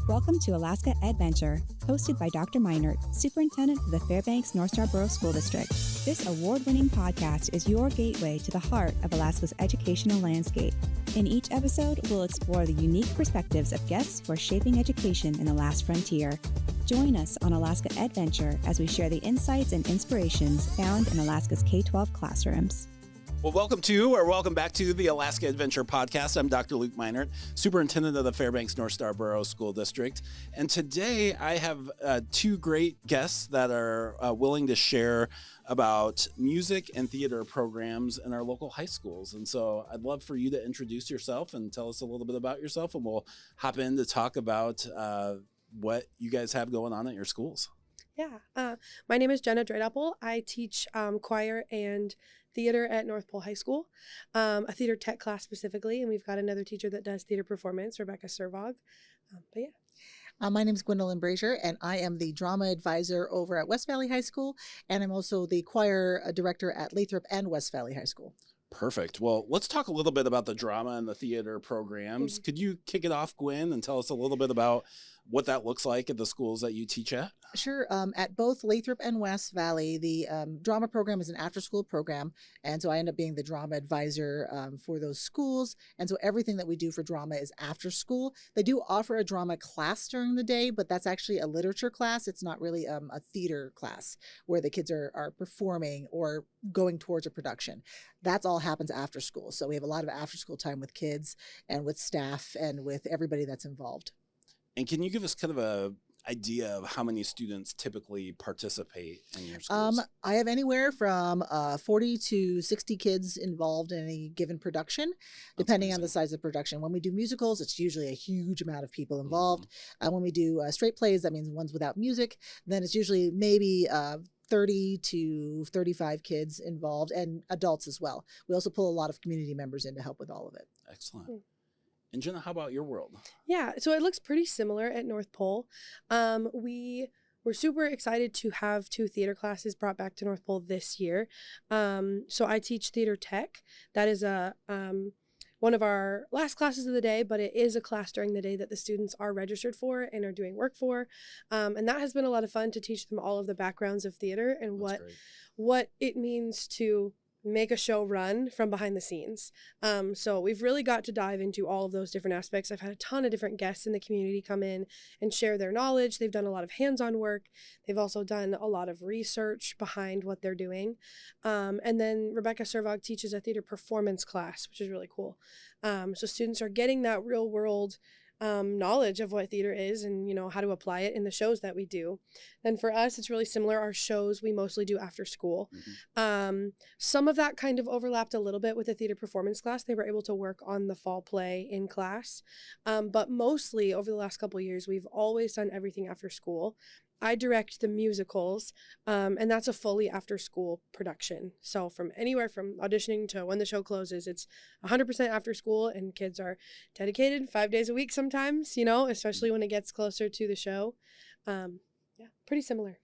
Welcome to Alaska EdVenture, hosted by Dr. Meinert, Superintendent of the Fairbanks North Star Borough School District. This award-winning podcast is your gateway to the heart of Alaska's educational landscape. In each episode, we'll explore the unique perspectives of guests who are shaping education in the last frontier. Join us on Alaska EdVenture as we share the insights and inspirations found in Alaska's K-12 classrooms. Well, welcome back to the Alaska EdVenture podcast. I'm Dr. Luke Meinert, Superintendent of the Fairbanks North Star Borough School District. And today I have two great guests that are willing to share about music and theater programs in our local high schools. And so I'd love for you to introduce yourself and tell us a little bit about yourself, and we'll hop in to talk about what you guys have going on at your schools. Yeah, my name is Jenna Dreydoppel. I teach choir and theater at North Pole High School, a theater tech class specifically, and we've got another teacher that does theater performance, Rebecca Servog. My name is Gwendolyn Brazier, and I am the drama advisor over at West Valley High School, and I'm also the choir director at Lathrop and West Valley High School. Perfect. Well, let's talk a little bit about the drama and the theater programs. Mm-hmm. Could you kick it off, Gwen, and tell us a little bit about what that looks like at the schools that you teach at? Sure. At both Lathrop and West Valley, the drama program is an after-school program, and so I end up being the drama advisor for those schools, and so everything that we do for drama is after school. They do offer a drama class during the day, but that's actually a literature class. It's not really a theater class where the kids are performing or going towards a production. That's all happens after school. So we have a lot of after-school time with kids and with staff and with everybody that's involved. And can you give us kind of a idea of how many students typically participate in your schools? I have anywhere from 40 to 60 kids involved in any given production, depending on the size of the production. When we do musicals, it's usually a huge amount of people involved. When we do straight plays, that means ones without music, then it's usually maybe 30 to 35 kids involved, and adults as well. We also pull a lot of community members in to help with all of it. Excellent. And Jenna, how about your world? Yeah, so it looks pretty similar at North Pole. We were super excited to have 2 theater classes brought back to North Pole this year. So I teach theater tech. That is one of our last classes of the day, but it is a class during the day that the students are registered for and are doing work for. And that has been a lot of fun to teach them all of the backgrounds of theater and what it means to make a show run from behind the scenes. So we've really got to dive into all of those different aspects. I've had a ton of different guests in the community come in and share their knowledge. They've done a lot of hands-on work. They've also done a lot of research behind what they're doing. And then Rebecca Servog teaches a theater performance class, which is really cool. So students are getting that real world knowledge of what theater is and, how to apply it in the shows that we do. Then for us, it's really similar. Our shows, we mostly do after school. Mm-hmm. Some of that kind of overlapped a little bit with the theater performance class. They were able to work on the fall play in class. But mostly over the last couple of years, we've always done everything after school. I direct the musicals, and that's a fully after-school production. So from anywhere from auditioning to when the show closes, it's 100% after school, and kids are dedicated 5 days a week sometimes, especially when it gets closer to the show. Pretty similar.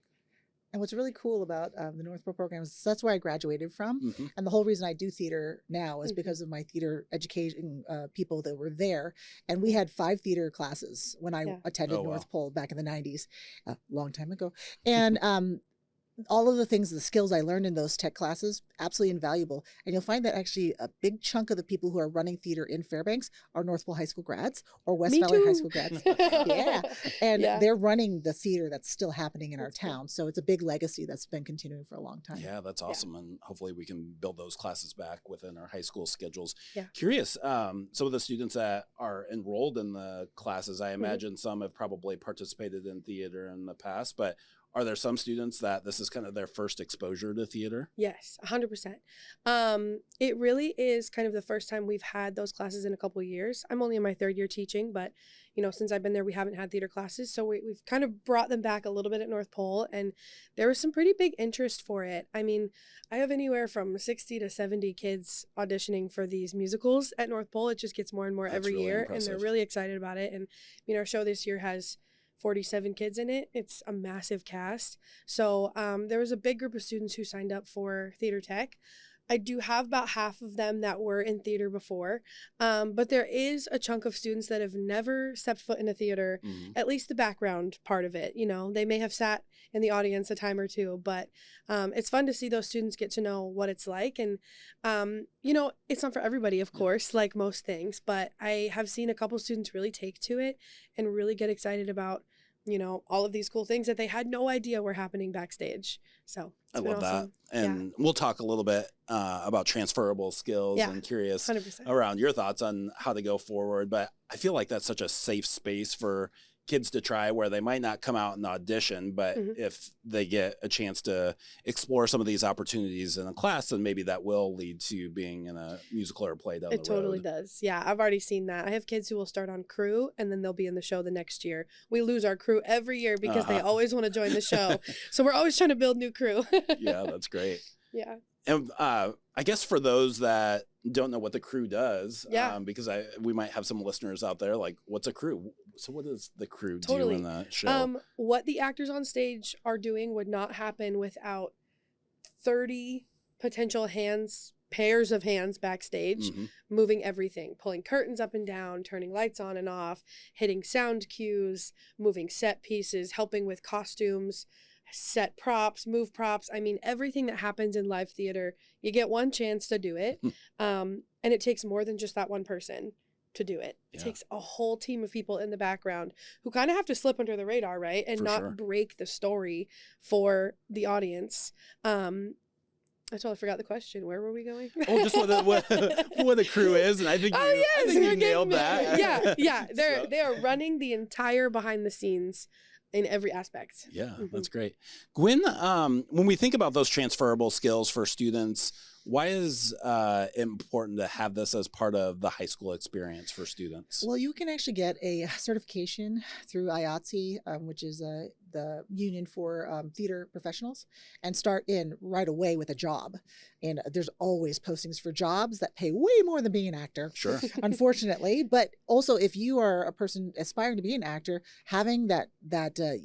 And what's really cool about the North Pole program is that's where I graduated from. Mm-hmm. And the whole reason I do theater now is because of my theater education people that were there. And we had 5 theater classes when I attended North Pole back in the 90s, a long time ago. And all of the skills I learned in those tech classes, absolutely invaluable. And you'll find that actually a big chunk of the people who are running theater in Fairbanks are North Pole High School grads or West Valley High School grads. Yeah. And they're running the theater that's still happening in our town. So it's a big legacy that's been continuing for a long time. Yeah, that's awesome. And hopefully we can build those classes back within our high school schedules. Yeah. Curious, some of the students that are enrolled in the classes, I imagine some have probably participated in theater in the past, but are there some students that this is kind of their first exposure to theater? Yes, 100%. It really is kind of the first time we've had those classes in a couple of years. I'm only in my 3rd year teaching, but since I've been there, we haven't had theater classes. So we've kind of brought them back a little bit at North Pole, and there was some pretty big interest for it. I mean, I have anywhere from 60 to 70 kids auditioning for these musicals at North Pole. It just gets more and more every year, impressive. And they're really excited about it. And our show this year has 47 kids in it. It's a massive cast. So there was a big group of students who signed up for theater tech. I do have about half of them that were in theater before, but there is a chunk of students that have never stepped foot in a theater, at least the background part of it. You know, they may have sat in the audience a time or two, but it's fun to see those students get to know what it's like. And, you know, it's not for everybody, of course, like most things, but I have seen a couple students really take to it and really get excited about, you know, all of these cool things that they had no idea were happening backstage. So I love that. And we'll talk a little bit about transferable skills and curious 100%. around your thoughts on how to go forward. But I feel like that's such a safe space for kids to try, where they might not come out and audition, but if they get a chance to explore some of these opportunities in a class, then maybe that will lead to being in a musical or play down the road. It totally does. Yeah, I've already seen that. I have kids who will start on crew and then they'll be in the show the next year. We lose our crew every year because they always want to join the show. So we're always trying to build new crew. Yeah, that's great. Yeah. And I guess for those that don't know what the crew does, because we might have some listeners out there like, what's a crew? So what does the crew do in the show? What the actors on stage are doing would not happen without 30 potential pairs of hands backstage, moving everything, pulling curtains up and down, turning lights on and off, hitting sound cues, moving set pieces, helping with costumes, set props, move props. I mean, everything that happens in live theater, you get one chance to do it. And it takes more than just that one person to do it. It takes a whole team of people in the background who kind of have to slip under the radar, right? And not break the story for the audience. I totally forgot the question. Where were we going? Just what the crew is, and I think you nailed that. Yeah. They are running the entire behind the scenes in every aspect. Yeah, that's great. Gwen, when we think about those transferable skills for students, why is it important to have this as part of the high school experience for students? Well, you can actually get a certification through IATSE, which is the union for theater professionals, and start in right away with a job. And there's always postings for jobs that pay way more than being an actor. Sure. Unfortunately. But also, if you are a person aspiring to be an actor, having that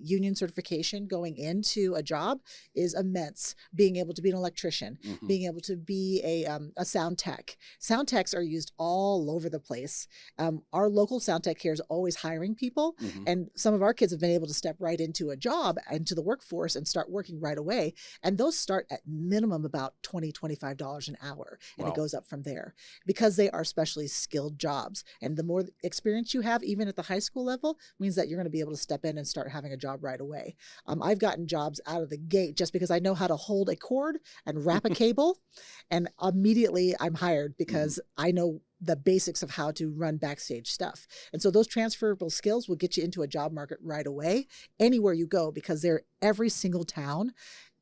union certification going into a job is immense. Being able to be an electrician, being able to be a sound tech. Sound techs are used all over the place. Our local sound tech here is always hiring people, and some of our kids have been able to step right into a job, into the workforce, and start working right away. And those start at minimum about $20, $25 an hour, and it goes up from there because they are specially skilled jobs. And the more experience you have, even at the high school level, means that you're going to be able to step in and start having a job right away. I've gotten jobs out of the gate just because I know how to hold a cord and wrap a cable, and immediately I'm hired because I know the basics of how to run backstage stuff. And so those transferable skills will get you into a job market right away, anywhere you go, because every single town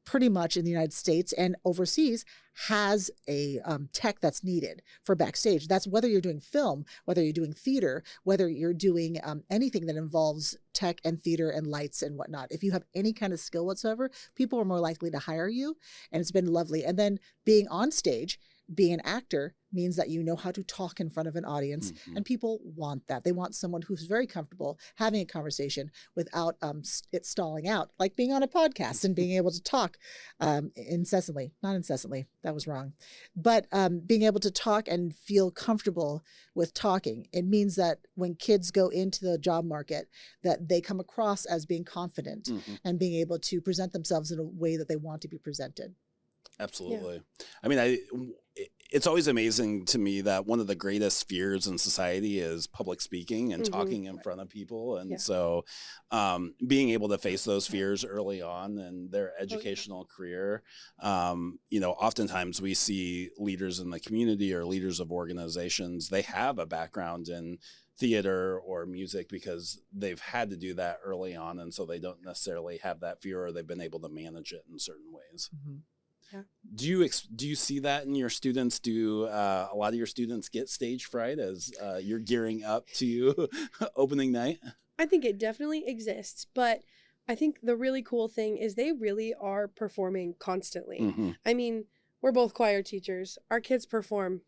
pretty much in the United States and overseas has a tech that's needed for backstage. That's whether you're doing film, whether you're doing theater, whether you're doing anything that involves tech and theater and lights and whatnot. If you have any kind of skill whatsoever, people are more likely to hire you. And it's been lovely. And then being on stage, being an actor means that you know how to talk in front of an audience, and people want that. They want someone who's very comfortable having a conversation without it stalling out, like being on a podcast and being able to talk not incessantly, that was wrong, but being able to talk and feel comfortable with talking. It means that when kids go into the job market, that they come across as being confident and being able to present themselves in a way that they want to be presented. Absolutely. Yeah. I mean, it's always amazing to me that one of the greatest fears in society is public speaking and talking in front of people. And so being able to face those fears early on in their educational career, oftentimes we see leaders in the community or leaders of organizations, they have a background in theater or music because they've had to do that early on. And so they don't necessarily have that fear, or they've been able to manage it in certain ways. Yeah. Do you see that in your students? Do a lot of your students get stage fright as you're gearing up to opening night? I think it definitely exists, but I think the really cool thing is they really are performing constantly. I mean, we're both choir teachers. Our kids perform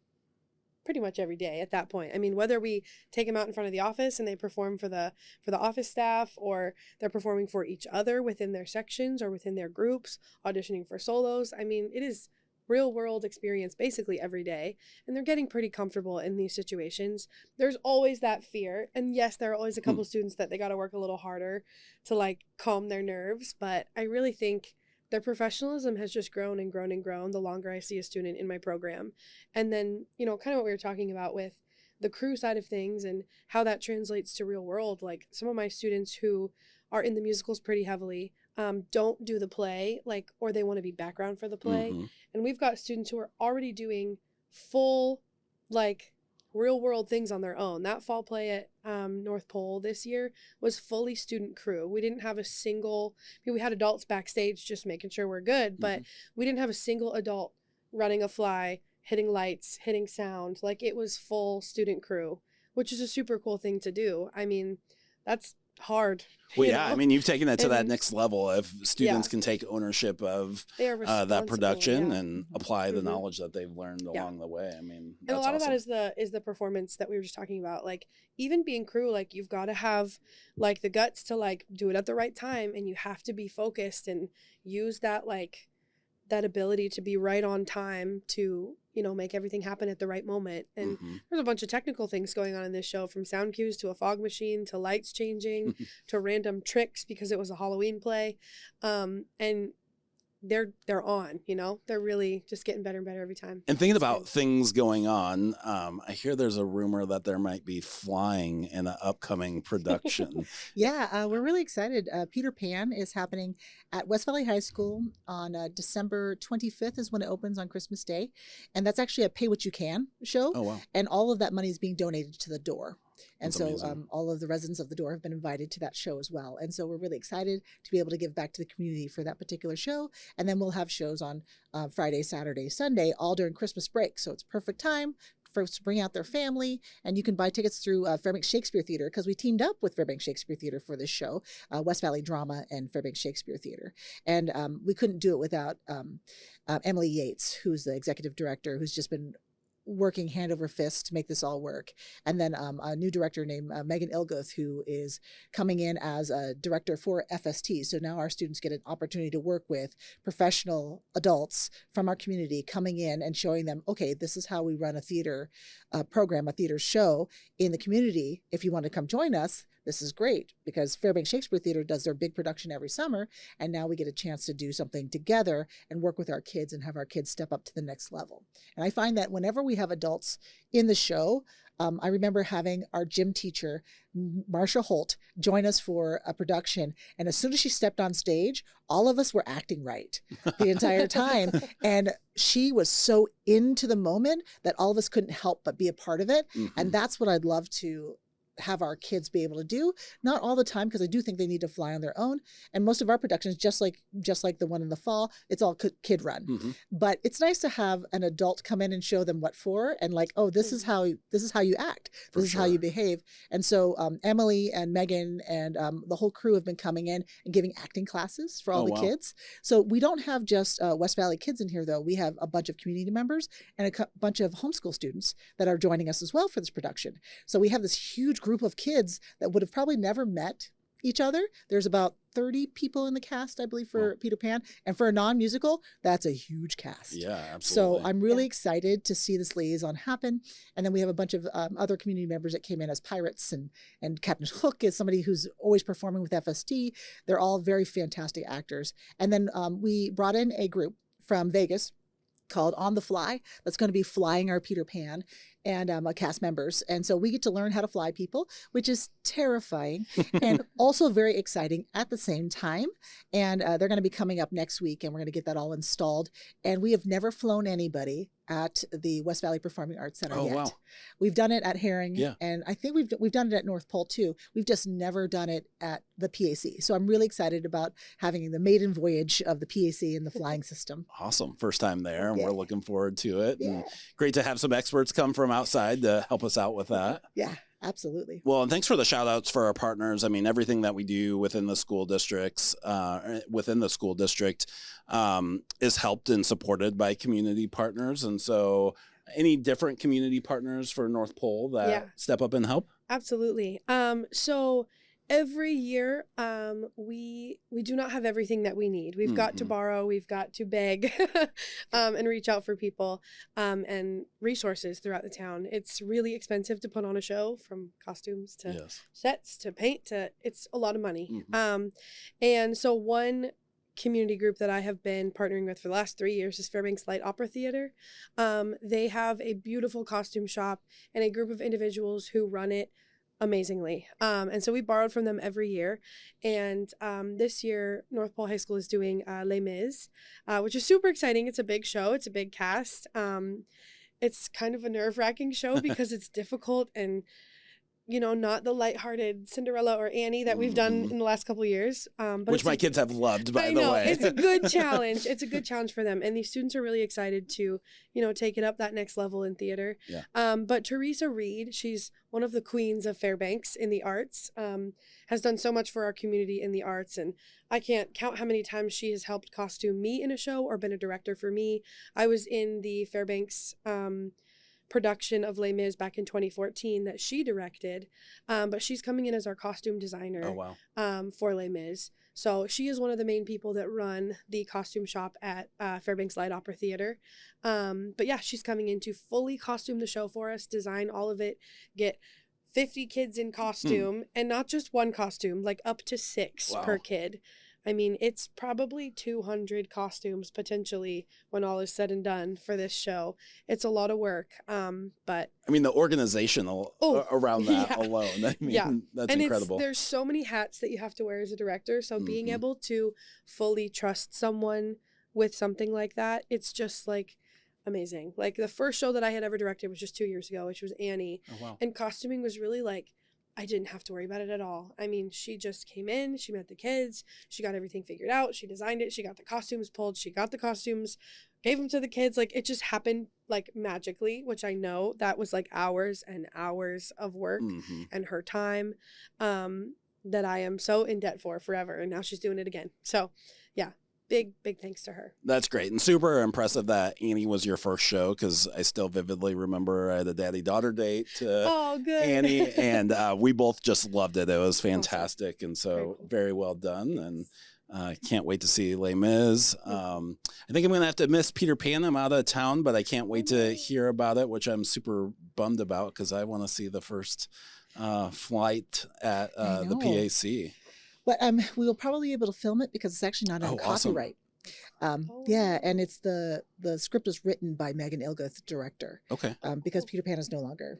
pretty much every day at that point. I mean, whether we take them out in front of the office and they perform for the office staff, or they're performing for each other within their sections or within their groups, auditioning for solos. I mean, it is real world experience basically every day, and they're getting pretty comfortable in these situations. There's always that fear, and yes, there are always a couple students that they got to work a little harder to like calm their nerves, but I really think their professionalism has just grown and grown and grown the longer I see a student in my program. And then, you know, kind of what we were talking about with the crew side of things and how that translates to real world. Like some of my students who are in the musicals pretty heavily don't do the play, like, or they want to be background for the play. And we've got students who are already doing full, like, real world things on their own. That fall play at North Pole this year was fully student crew. We didn't have a single, I mean, we had adults backstage just making sure we're good, but we didn't have a single adult running a fly, hitting lights, hitting sound. Like, it was full student crew, which is a super cool thing to do. I mean, that's hard. Well, yeah, I mean, you've taken that to that next level. If students can take ownership of that production and apply the knowledge that they've learned along the way. I mean, that's and a lot awesome. of that is the performance that we were just talking about. Like, even being crew, like, you've got to have like the guts to like do it at the right time, and you have to be focused and use that like that ability to be right on time to, you know, make everything happen at the right moment. And there's a bunch of technical things going on in this show, from sound cues to a fog machine to lights changing to random tricks because it was a Halloween play. And they're on, you know, they're really just getting better and better every time. And thinking about things going on, I hear there's a rumor that there might be flying in an upcoming production. We're really excited. Peter Pan is happening at West Valley High School on December 25th is when it opens on Christmas Day. And that's actually a pay what you can show. Oh, wow. And all of that money is being donated to the door. And That's so amazing. all of the residents of the door have been invited to that show as well. And so we're really excited to be able to give back to the community for that particular show. And then we'll have shows on Friday, Saturday, Sunday, all during Christmas break. So it's perfect time for folks to bring out their family. And you can buy tickets through Fairbanks Shakespeare Theater, because we teamed up with Fairbanks Shakespeare Theater for this show, West Valley Drama and Fairbanks Shakespeare Theater. And we couldn't do it without Emily Yates, who's the executive director, who's just been working hand over fist to make this all work. And then a new director named Megan Ilguth, who is coming in as a director for FST. So now our students get an opportunity to work with professional adults from our community coming in and showing them, okay, this is how we run a theater program, a theater show in the community. If you want to come join us, this is great, because Fairbanks Shakespeare Theater does their big production every summer, and now we get a chance to do something together and work with our kids and have our kids step up to the next level. And I find that whenever we have adults in the show, I remember having our gym teacher, Marsha Holt, join us for a production. And as soon as she stepped on stage, all of us were acting right the entire time. And she was so into the moment that all of us couldn't help but be a part of it. And that's what I'd love to have our kids be able to do. Not all the time, because I do think they need to fly on their own. And most of our productions, just like the one in the fall, it's all kid run. But it's nice to have an adult come in and show them what for, and like, oh, this is how you act. This is how you behave. And so Emily and Megan and the whole crew have been coming in and giving acting classes for all the kids. So we don't have just West Valley kids in here, though. We have a bunch of community members and a bunch of homeschool students that are joining us as well for this production. So we have this huge group of kids that would have probably never met each other. There's about 30 people in the cast, I believe, for Peter Pan. And for a non-musical, that's a huge cast. Yeah, absolutely. So I'm really excited to see this liaison happen. And then we have a bunch of other community members that came in as pirates, and Captain Hook is somebody who's always performing with FST. They're all very fantastic actors. And then we brought in a group from Vegas called On the Fly that's going to be flying our Peter Pan, and cast members. And so we get to learn how to fly people, which is terrifying and also very exciting at the same time. And they're going to be coming up next week, and we're going to get that all installed. And we have never flown anybody at the West Valley Performing Arts Center yet. Wow. We've done it at Herring, and I think we've done it at North Pole too. We've just never done it at the PAC. So I'm really excited about having the maiden voyage of the PAC and the flying system. Awesome. First time there, and we're looking forward to it. And great to have some experts come from outside to help us out with that. Yeah. Absolutely. Well, and thanks for the shout outs for our partners. I mean, everything that we do within the school districts, is helped and supported by community partners. And so any different community partners for North Pole that step up and help? Absolutely. So every year, we do not have everything that we need. We've got to borrow, we've got to beg, and reach out for people, and resources throughout the town. It's really expensive to put on a show, from costumes to sets to paint to, it's a lot of money. And so one community group that I have been partnering with for the last 3 years is Fairbanks Light Opera Theater. They have a beautiful costume shop and a group of individuals who run it amazingly. And so we borrowed from them every year. And this year, North Pole High School is doing Les Mis, which is super exciting. It's a big show. It's a big cast. It's kind of a nerve-wracking show because it's difficult and, you know, not the lighthearted Cinderella or Annie that we've done in the last couple of years. But which my kids have loved, by the way. It's a good challenge. It's a good challenge for them. And these students are really excited to, you know, take it up that next level in theater. Yeah. But Teresa Reed, she's one of the queens of Fairbanks in the arts, has done so much for our community in the arts. And I can't count how many times she has helped costume me in a show or been a director for me. I was in the Fairbanks production of Les Mis back in 2014 that she directed, but she's coming in as our costume designer for Les Mis. So she is one of the main people that run the costume shop at Fairbanks Light Opera Theater. But yeah, she's coming in to fully costume the show for us, design all of it, get 50 kids in costume, and not just one costume, like up to 6 per kid. I mean, it's probably 200 costumes potentially when all is said and done for this show. It's a lot of work, but I mean, the organizational around that alone. I mean, that's and incredible. There's so many hats that you have to wear as a director. So being able to fully trust someone with something like that, it's just like amazing. Like the first show that I had ever directed was just 2 years ago, which was Annie. And costuming was really like, I didn't have to worry about it at all. I mean, she just came in, she met the kids, she got everything figured out, she designed it, she got the costumes pulled, she got the costumes, gave them to the kids. Like, it just happened like magically, which I know that was like hours and hours of work and her time that I am so in debt for forever. And now she's doing it again. So yeah. Big thanks to her. That's great. And super impressive that Annie was your first show, because I still vividly remember I had a daddy-daughter date to Annie, and we both just loved it. It was fantastic. Awesome. And so very well done. And can't wait to see Les Mis. I think I'm going to have to miss Peter Pan. I'm out of town, but I can't wait to hear about it, which I'm super bummed about because I want to see the first flight at the PAC. But we will probably be able to film it because it's actually not on copyright. Yeah, and it's the script was written by Megan Ilguth, director. Okay. Because Peter Pan is no longer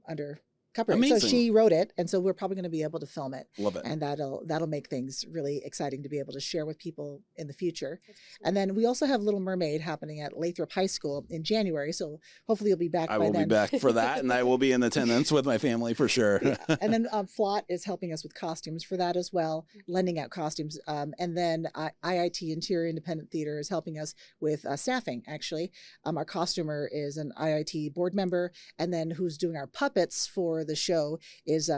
under copyright. Amazing. So she wrote it, and so we're probably going to be able to film it. Love it. And that'll make things really exciting to be able to share with people in the future. And then we also have Little Mermaid happening at Lathrop High School in January, so hopefully you'll be back by then. I will be back for that, and I will be in attendance with my family for sure. And then Flott is helping us with costumes for that as well, lending out costumes. And then IIT, Interior Independent Theater, is helping us with staffing, actually. Our costumer is an IIT board member, and then who's doing our puppets for the show is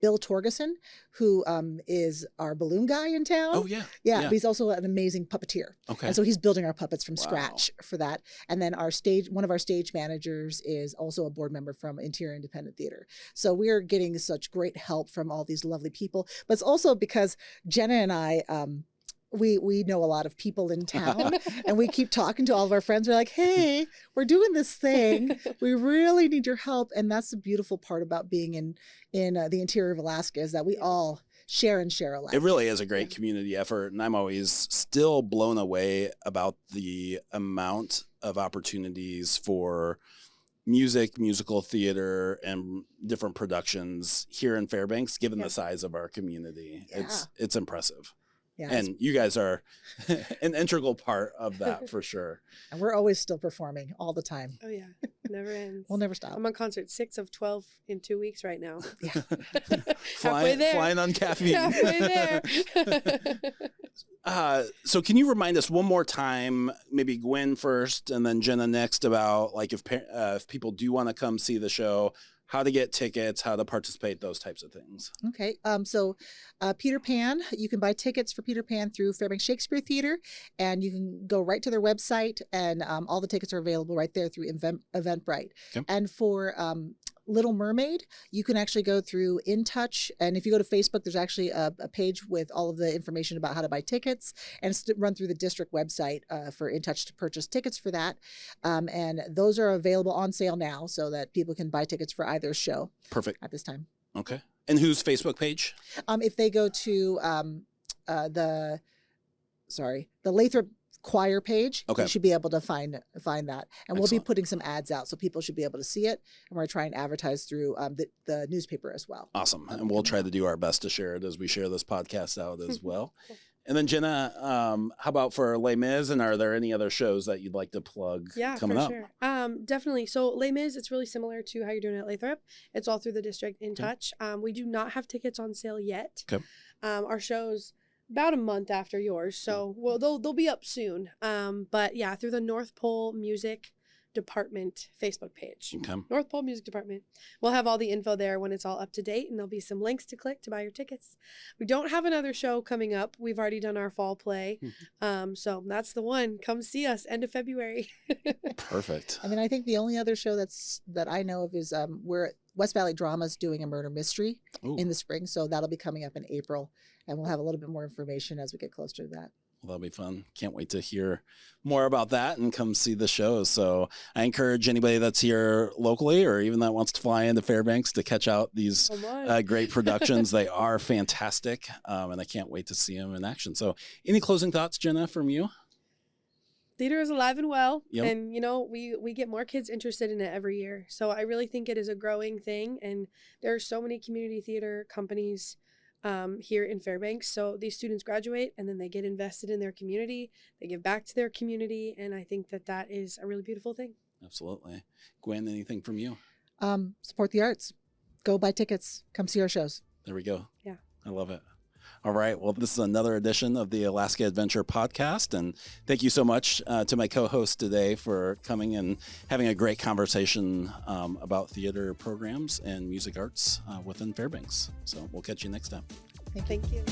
Bill Torgeson, who is our balloon guy in town. Oh, yeah. Yeah, but he's also an amazing puppeteer. Okay. And so he's building our puppets from scratch for that. And then one of our stage managers is also a board member from Interior Independent Theater. So we're getting such great help from all these lovely people. But it's also because Jenna and I, we know a lot of people in town and we keep talking to all of our friends. We're like, hey, we're doing this thing. We really need your help. And that's the beautiful part about being in the interior of Alaska, is that we all share alike. It really is a great community effort. And I'm always still blown away about the amount of opportunities for music, musical theater, and different productions here in Fairbanks, given the size of our community. Yeah. It's impressive. Yeah, and you guys are an integral part of that for sure. And we're always still performing all the time. Oh, yeah. Never ends. We'll never stop. I'm on concert 6 of 12 in 2 weeks right now. Yeah. Halfway there. Flying on caffeine. Halfway there. So can you remind us one more time, maybe Gwen first and then Jenna next, about like if people do want to come see the show, how to get tickets, how to participate, those types of things. Okay. So Peter Pan, you can buy tickets for Peter Pan through Fairbanks Shakespeare Theater, and you can go right to their website, and all the tickets are available right there through Eventbrite. Okay. And for Little Mermaid, you can actually go through In Touch, and if you go to Facebook, there's actually a page with all of the information about how to buy tickets, and run through the district website for In Touch to purchase tickets for that. And those are available on sale now, so that people can buy tickets for either show. Perfect. At this time. Okay. And whose Facebook page? If they go to the Lathrop choir page, okay, you should be able to find that. And excellent. We'll be putting some ads out, so people should be able to see it. And we're going to try and advertise through the newspaper as well. Awesome. And we'll try to do our best to share it as we share this podcast out as well. And then Jenna, how about for Les Mis, and are there any other shows that you'd like to plug coming up? Sure. Definitely. So Les Mis, it's really similar to how you're doing it at Lathrop. It's all through the district In Touch. We do not have tickets on sale yet. Okay. Our show's about a month after yours, so they'll be up soon. But yeah, through the North Pole Music Department Facebook page. Okay. North Pole Music Department. We'll have all the info there when it's all up to date, and there'll be some links to click to buy your tickets. We don't have another show coming up. We've already done our fall play. So that's the one. Come see us end of February. Perfect. And then I think the only other show that I know of is we're West Valley Drama's doing a murder mystery in the spring, so that'll be coming up in April, and we'll have a little bit more information as we get closer to that. Well, that'll be fun. Can't wait to hear more about that and come see the shows. So I encourage anybody that's here locally, or even that wants to fly into Fairbanks, to catch out these great productions. They are fantastic, and I can't wait to see them in action. So any closing thoughts, Jenna, from you? Theater is alive and well, and we get more kids interested in it every year. So I really think it is a growing thing, and there are so many community theater companies here in Fairbanks. So these students graduate, and then they get invested in their community. They give back to their community, and I think that is a really beautiful thing. Absolutely. Gwen, anything from you? Support the arts. Go buy tickets. Come see our shows. There we go. Yeah. I love it. All right. Well, this is another edition of the Alaska EdVenture podcast. And thank you so much to my co-host today for coming and having a great conversation about theater programs and music arts within Fairbanks. So we'll catch you next time. Thank you.